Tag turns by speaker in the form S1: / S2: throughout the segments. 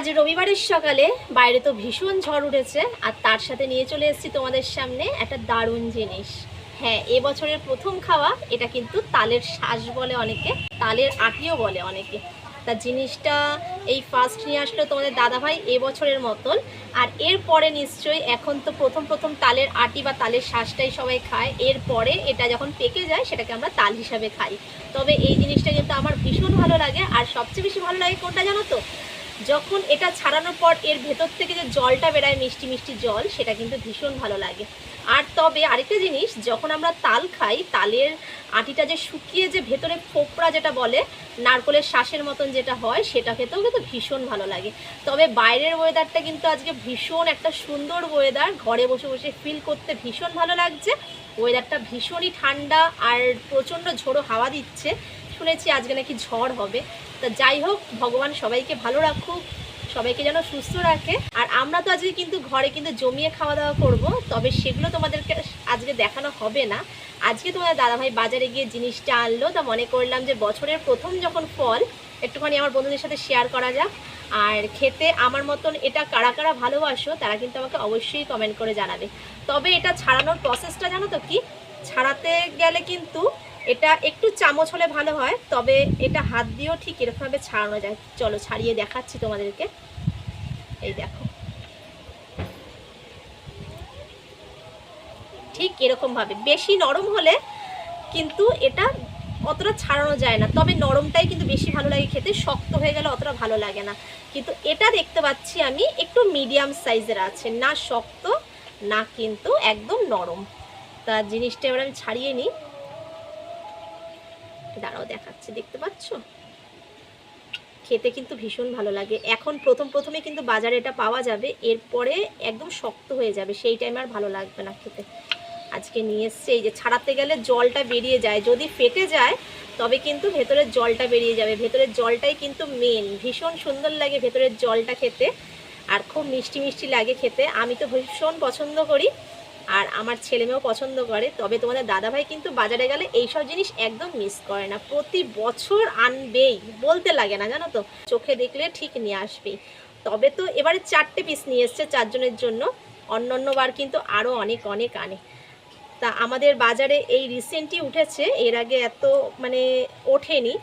S1: আজ রবিবারের সকালে বাইরে তো ভীষণ ঝড় উঠেছে, আর তার সাথে নিয়ে চলে এসেছি তোমাদের সামনে একটা দারুণ জিনিস। হ্যাঁ, এবছরের প্রথম খাওয়া এটা কিন্তু তালের শাঁস বলে অনেকে, তালের আটিও বলে অনেকে। তা জিনিসটা এই ফার্স্ট নিয়ে আসলো তোমাদের দাদাভাই এবছরের মতন। আর এরপরে নিশ্চয়ই, এখন তো প্রথম প্রথম তালের আটি বা তালের শাঁসটাই সবাই খায়, এরপরে এটা যখন পেকে যায় সেটাকে আমরা তাল হিসাবে খাই। তবে এই জিনিসটা কিন্তু আমার ভীষণ ভালো লাগে। আর সবচেয়ে বেশি ভালো লাগে কোনটা জানো তো? যখন এটা ছাড়ানোর পর এর ভেতর থেকে যে জলটা বেরায়, মিষ্টি মিষ্টি জল, সেটা কিন্তু ভীষণ ভালো লাগে। আর তবে আরেকটা জিনিস, যখন আমরা তাল খাই, তালের আটিটা যে শুকিয়ে যে ভেতরে ফোপড়া যেটা বলে, নারকলের শ্বাসের মতন যেটা হয়, সেটা খেতেও কিন্তু ভীষণ ভালো লাগে। তবে বাইরের ওয়েদারটা কিন্তু আজকে ভীষণ একটা সুন্দর ওয়েদার, ঘরে বসে বসে ফিল করতে ভীষণ ভালো লাগছে। ওয়েদারটা ভীষণই ঠান্ডা আর প্রচণ্ড ঝোড়ো হাওয়া দিচ্ছে। শুনেছি আজকে নাকি ঝড় হবে। তা যাই হোক, ভগবান সবাইকে ভালো রাখুক, সবাইকে যেন সুস্থ রাখে। আর আমরা তো আজকে কিন্তু ঘরে কিন্তু জমিয়ে খাওয়া দাওয়া করব, তবে সেগুলো তোমাদেরকে আজকে দেখানো হবে না। আজকে তোমাদের দাদাভাই বাজারে গিয়ে জিনিসটা আনলো, তা মনে করলাম যে বছরের প্রথম যখন ফল, একটুখানি আমার বন্ধুদের সাথে শেয়ার করা যাক। আর খেতে আমার মতন এটা কারা কারা ভালোবাসো তারা কিন্তু আমাকে অবশ্যই কমেন্ট করে জানাবে। তবে এটা ছাড়ানোর প্রসেসটা জানো তো কি? ছাড়াতে গেলে কিন্তু এটা একটু চামচ হলে ভালো হয়, তবে এটা হাত দিয়েও ঠিক এরকমভাবে ছাড়ানো যায়। চলো ছাড়িয়ে দেখাচ্ছি তোমাদেরকে। এই দেখো, ঠিক এরকমভাবে। বেশি নরম হলে কিন্তু এটা অতটা ছাড়ানো যায় না, তবে নরমটাই কিন্তু বেশি ভালো লাগে খেতে, শক্ত হয়ে গেলে অতটা ভালো লাগে না। কিন্তু এটা দেখতে পাচ্ছি আমি একটু মিডিয়াম সাইজের আছে, না শক্ত না কিন্তু একদম নরম। তা জিনিসটা এবার আমি ছাড়িয়ে নিই, দাঁড়াও দেখাচ্ছি। দেখতে পাচ্ছ? খেতে কিন্তু ভীষণ ভালো লাগে। এখন প্রথমে কিন্তু বাজারে এটা পাওয়া যাবে, এরপরে একদম শক্ত হয়ে যাবে, সেই টাইমে আর ভালো লাগবে না খেতে। আজকে নিয়ে এসছে, এই যে ছাড়াতে গেলে জলটা বেরিয়ে যায়, যদি ফেটে যায় তবে কিন্তু ভেতরের জলটা বেরিয়ে যাবে। ভেতরের জলটাই কিন্তু মেন। ভীষণ সুন্দর লাগে ভেতরের জলটা খেতে, আর খুব মিষ্টি মিষ্টি লাগে খেতে। আমি তো ভীষণ পছন্দ করি, আর আমার ছেলেমেয়েও পছন্দ করে। তবে তোমাদের দাদাভাই কিন্তু বাজারে গেলে এইসব জিনিস একদম মিস করে না, প্রতি বছর আনবেই, বলতে লাগে না জানো তো, চোখে দেখলে ঠিক নিয়ে আসবেই। তবে তো এবারে 4টে পিস নিয়ে এসছে 4 জনের জন্য, অন্য বার কিন্তু আরও অনেক অনেক আনে। তা আমাদের বাজারে এই রিসেন্টলি উঠেছে, এর আগে এত মানে ওঠেনি,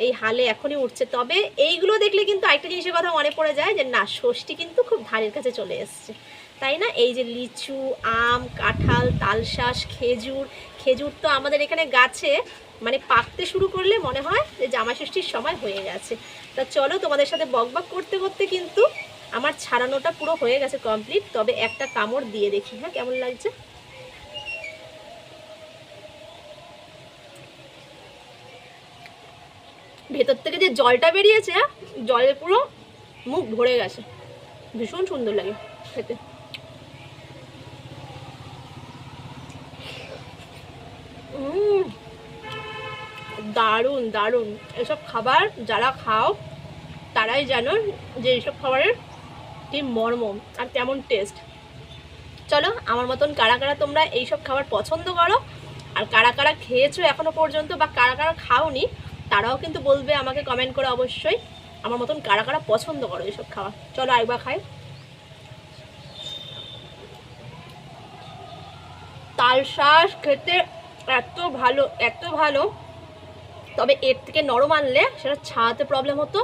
S1: এই হালে এখনই উঠছে। তবে এইগুলো দেখলে কিন্তু আরেকটা জিনিসের কথা মনে পড়ে যায় যে না, ষষ্ঠী কিন্তু খুব ধারের কাছে চলে এসছে, তাই না? এই যে লিচু, আম, কাঁঠাল, তালশাঁস, খেজুর। খেজুর তো আমাদের এখানে গাছে মানে পাকতে শুরু করলে মনে হয় যে জামাই ষষ্ঠীর সময় হয়ে গেছে। তা চলো, তোমাদের সাথে বকবক করতে করতে কিন্তু আমার ছাড়ানোটা পুরো হয়ে গেছে কমপ্লিট। তবে একটা কামড় দিয়ে দেখি, হ্যাঁ, কেমন লাগছে। ভেতর থেকে যে জলটা বেরিয়েছে, জলে পুরো মুখ ভরে গেছে, ভীষণ সুন্দর লাগে খেতে। দারুণ দারুণ। এসব খাবার যারা খাও তারাই জানো যে এইসব খাবারের কি মর্ম আর কেমন টেস্ট। চলো, আমার মতন কারা কারা তোমরা এইসব খাবার পছন্দ করো, আর কারা কারা খেয়েছো এখনো পর্যন্ত, বা কারা কারা খাওনি, তারাও কিন্তু বলবে আমাকে কমেন্ট করে অবশ্যই আমার মতন কারা কারা পছন্দ করো এইসব খাবার। চলো আরেকবার খাই। তালশাঁস খেতে এত ভালো, এত ভালো। তবে এর থেকে নরম আনলে সেটা ছাড়াতে প্রবলেম হতো,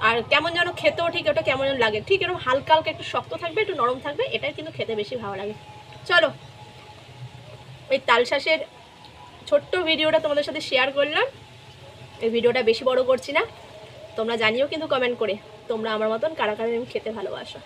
S1: আর কেমন যেন খেতেও ঠিক ওটা কেমন যেন লাগে। ঠিক এরকম হালকা হালকা একটু শক্ত থাকবে, একটু নরম থাকবে, এটাই কিন্তু খেতে বেশি ভালো লাগে। চলো, এই তালশাঁসের ছোট্ট ভিডিওটা তোমাদের সাথে শেয়ার করলাম। এই ভিডিওটা বেশি বড় করছি না, তোমরা জানিও কিন্তু কমেন্ট করে তোমরা আমার মতন কারা কারা খেতে ভালোবাসো।